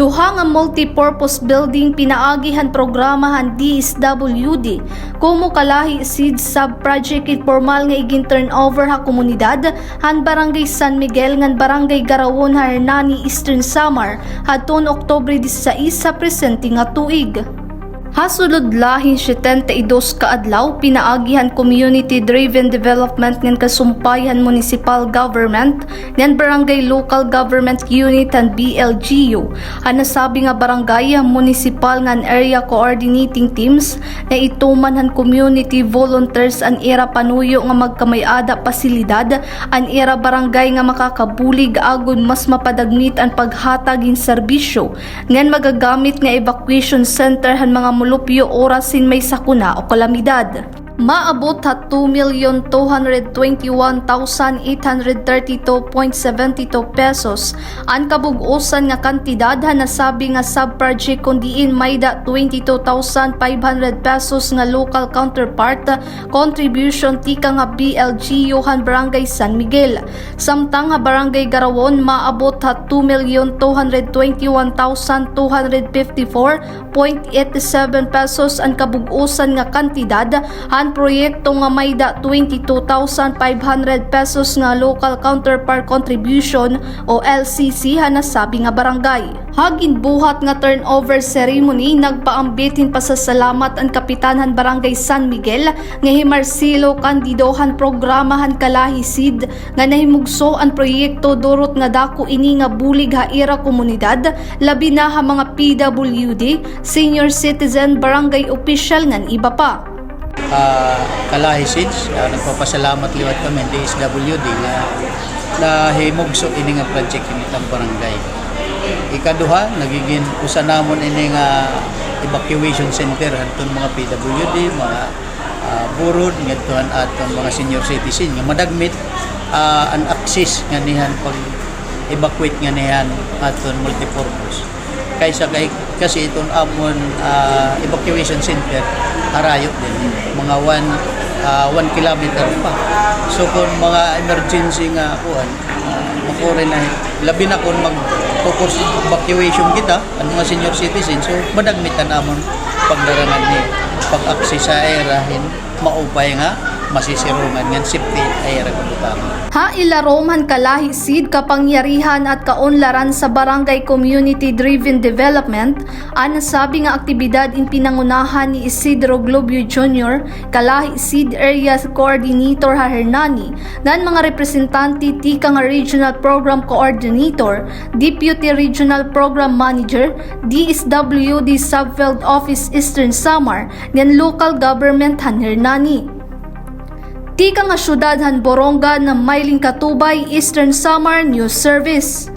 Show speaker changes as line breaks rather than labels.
Duha nga multi-purpose building pinaagihan programahan DSWD kumo kalahi seed sub-project informal nga iging turnover ha komunidad han Barangay San Miguel ngan Barangay Garawon ha Hernani Eastern Samar hadtong Oktubre 16 sa presente nga tuig. Hasulod lahin 72 kaadlaw pinaagihan community-driven development ng kasumpayan municipal government ng barangay local government unit and BLGU. Nasabi nga barangay municipal ng area coordinating teams na ituman han community volunteers an era panuyo nga magkamayada pasilidad an era barangay nga makakabulig agon mas mapadagmit ang paghatag in serbisyo ngan magagamit nga evacuation center han mga mulupyo orasin may sakuna o kalamidad. Maabot ha 2,221,832.72 pesos ang kabugusan nga kantidad ha nasabi nga sub-project kundiin mayda 22,500 pesos nga local counterpart contribution tika nga BLGU han Barangay San Miguel. Samtang ha Barangay Garawon maabot ha 2,221,254.87 pesos ang kabugusan nga kantidad han proyekto nga mayda 22,500 pesos nga local counterpart contribution o LCC ha nasabi nga barangay. Hagin buhat nga turnover ceremony nagpaambitin pasasalamat ang kapitanhan Barangay San Miguel nga Himarsilo kandidohan programahan kalahi seed nga nahimugso ang proyekto durot nga dako ini nga bulig ha era komunidad labi na ha mga PWD, senior citizen, barangay official ngan iba pa.
Kalahi Seeds, nagpapasalamat liwat kami DSWD na himugso ini nga project ini tang barangay. Ikaduha, nagiging usa namon ini nga evacuation center hanton mga PWD, mga burod ngadtuhan aton mga senior citizen nga madagmit an access nga nihan pag evacuate nga nihan aton multipurpose. Kasi itong amon evacuation center harayo din mga 1 kilometer pa. So kung mga emergency nga kuan makore na labi na kung mag-focus evacuation kita ang mga senior citizen, so madagmitan amon pagdarangan ni pag-access sa erahin maupay nga masisirungan ng safety ay rakabutang.
Ha ilaroman kalahi seed kapangyarihan at kaunlaran sa barangay community-driven development ang nasabi nga aktibidad in pinangunahan ni Isidro Globio Jr. kalahi seed area coordinator ha Hernani ngan mga representante tika nga regional program coordinator, deputy regional program manager, DSWD Subfield Office Eastern Samar ngan local government han Hernani. Tika nga syudad han Boronga na Mailing Katubay, Eastern Samar News Service.